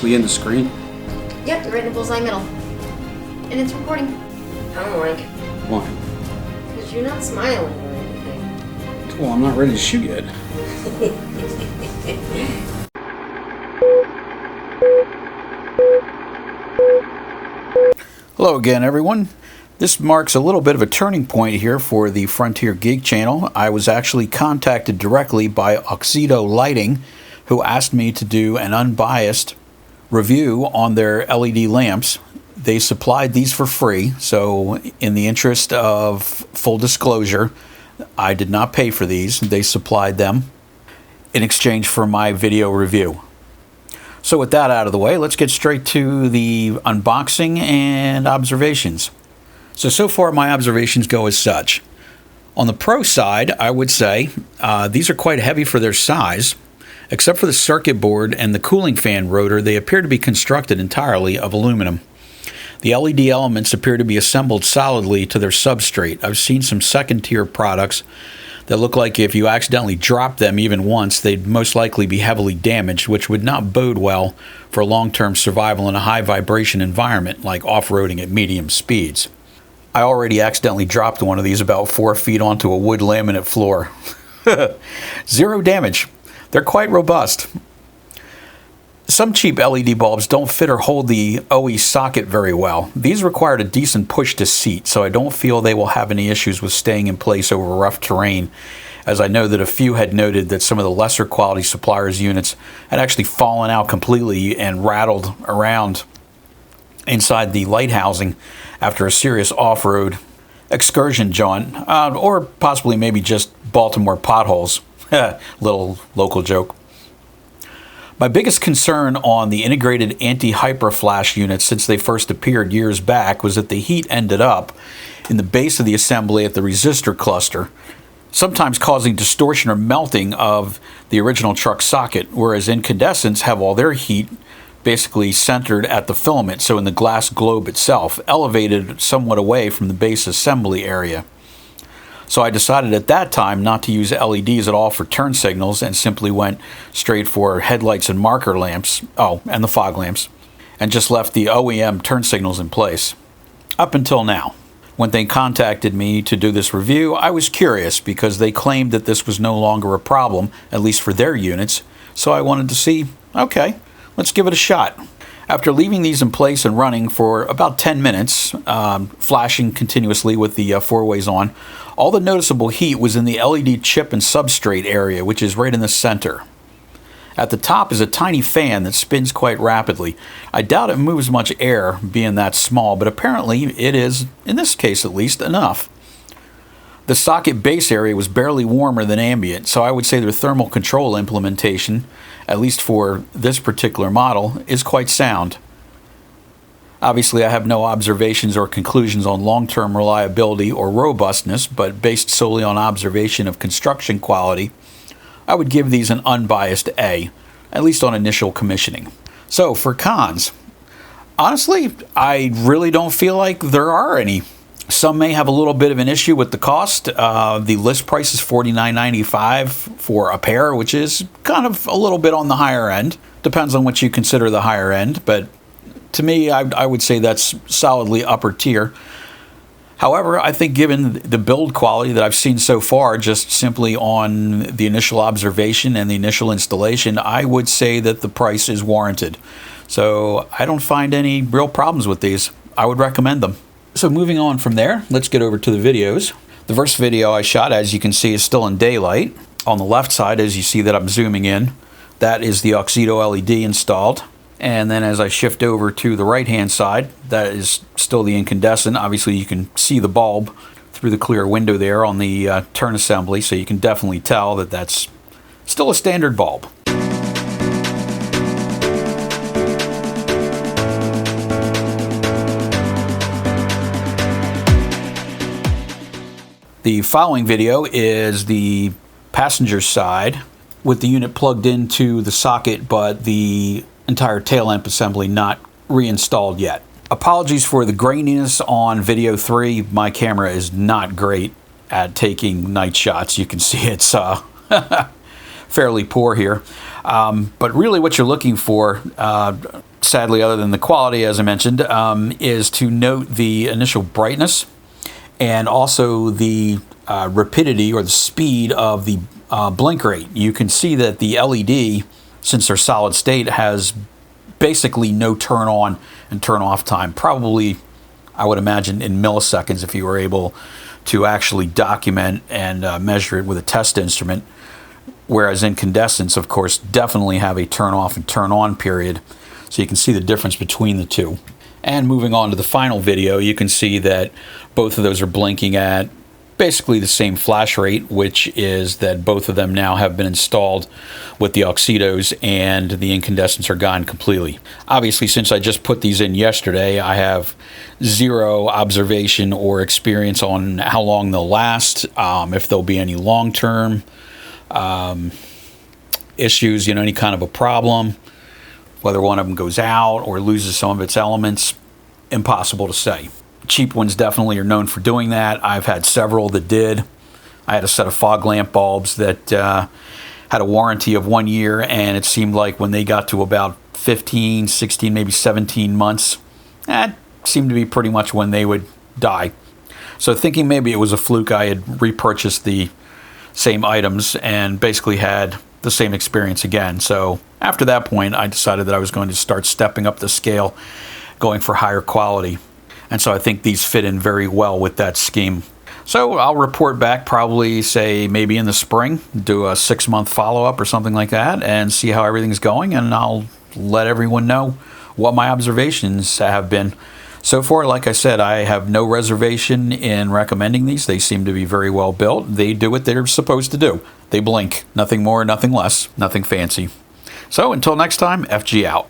actually in the screen? Yep, you're right in the bullseye middle. And it's recording. I don't like. Why? Because you're not smiling or anything. Well, I'm not ready to shoot yet. Hello again, everyone. This marks a little bit of a turning point here for the Frontier Geek channel. I was actually contacted directly by Auxito Lighting, who asked me to do an unbiased review on their LED lamps. They supplied these for free, so in the interest of full disclosure, I did not pay for these. They supplied them in exchange for my video review. So with that out of the way, let's get straight to the unboxing and observations. So far my observations go as such. On the pro side, I would say these are quite heavy for their size. Except for the circuit board and the cooling fan rotor, they appear to be constructed entirely of aluminum. The LED elements appear to be assembled solidly to their substrate. I've seen some second-tier products that look like if you accidentally drop them even once, they'd most likely be heavily damaged, which would not bode well for long-term survival in a high-vibration environment like off-roading at medium speeds. I already accidentally dropped one of these about 4 feet onto a wood laminate floor. Zero damage. They're quite robust. Some cheap LED bulbs don't fit or hold the OE socket very well. These required a decent push to seat, so I don't feel they will have any issues with staying in place over rough terrain, as I know that a few had noted that some of the lesser quality suppliers' units had actually fallen out completely and rattled around inside the light housing after a serious off-road excursion jaunt, or possibly maybe just Baltimore potholes. Little local joke. My biggest concern on the integrated anti-hyper flash units since they first appeared years back was that the heat ended up in the base of the assembly at the resistor cluster, sometimes causing distortion or melting of the original truck socket, whereas incandescents have all their heat basically centered at the filament, so in the glass globe itself, elevated somewhat away from the base assembly area. So I decided at that time not to use LEDs at all for turn signals and simply went straight for headlights and marker lamps, and the fog lamps, and just left the OEM turn signals in place. Up until now. When they contacted me to do this review, I was curious because they claimed that this was no longer a problem, at least for their units, so I wanted to see, okay, let's give it a shot. After leaving these in place and running for about 10 minutes, flashing continuously with the four-ways on, all the noticeable heat was in the LED chip and substrate area, which is right in the center. At the top is a tiny fan that spins quite rapidly. I doubt it moves much air, being that small, but apparently it is, in this case at least, enough. The socket base area was barely warmer than ambient, so I would say their thermal control implementation, at least for this particular model, is quite sound. Obviously, I have no observations or conclusions on long-term reliability or robustness, but based solely on observation of construction quality, I would give these an unbiased A, at least on initial commissioning. So, for cons, honestly, I really don't feel like there are any. Some may have a little bit of an issue with the cost. The list price is $49.95 for a pair, which is kind of a little bit on the higher end. Depends on what you consider the higher end, but to me, I would say that's solidly upper tier. However, I think given the build quality that I've seen so far, just simply on the initial observation and the initial installation, I would say that the price is warranted. So I don't find any real problems with these. I would recommend them. So moving on from there, let's get over to the videos. The first video I shot, as you can see, is still in daylight. On the left side, as you see that I'm zooming in, that is the Auxito LED installed. And then as I shift over to the right-hand side, that is still the incandescent. Obviously, you can see the bulb through the clear window there on the turn assembly, so you can definitely tell that that's still a standard bulb. The following video is the passenger side with the unit plugged into the socket, but the entire tail lamp assembly not reinstalled yet. Apologies for the graininess on video 3. My camera is not great at taking night shots. You can see it's fairly poor here. But really what you're looking for, sadly, other than the quality, as I mentioned, is to note the initial brightness and also the rapidity or the speed of the blink rate. You can see that the LED, since they're solid state, has basically no turn on and turn off time. Probably, I would imagine, in milliseconds if you were able to actually document and measure it with a test instrument. Whereas incandescents, of course, definitely have a turn off and turn on period. So you can see the difference between the two. And moving on to the final video, you can see that both of those are blinking at basically the same flash rate, which is that both of them now have been installed with the Auxitos and the incandescents are gone completely. Obviously, since I just put these in yesterday, I have zero observation or experience on how long they'll last, if there'll be any long-term issues, any kind of a problem, whether one of them goes out or loses some of its elements. Impossible to say. Cheap ones definitely are known for doing that. I've had several that did. I had a set of fog lamp bulbs that had a warranty of 1 year, and it seemed like when they got to about 15, 16, maybe 17 months, that seemed to be pretty much when they would die. So thinking maybe it was a fluke, I had repurchased the same items and basically had the same experience again. So after that point, I decided that I was going to start stepping up the scale, going for higher quality. And so I think these fit in very well with that scheme. So I'll report back probably, say, maybe in the spring, do a 6-month follow-up or something like that, and see how everything's going, and I'll let everyone know what my observations have been. So far, like I said, I have no reservation in recommending these. They seem to be very well built. They do what they're supposed to do. They blink. Nothing more, nothing less, nothing fancy. So until next time, FG out.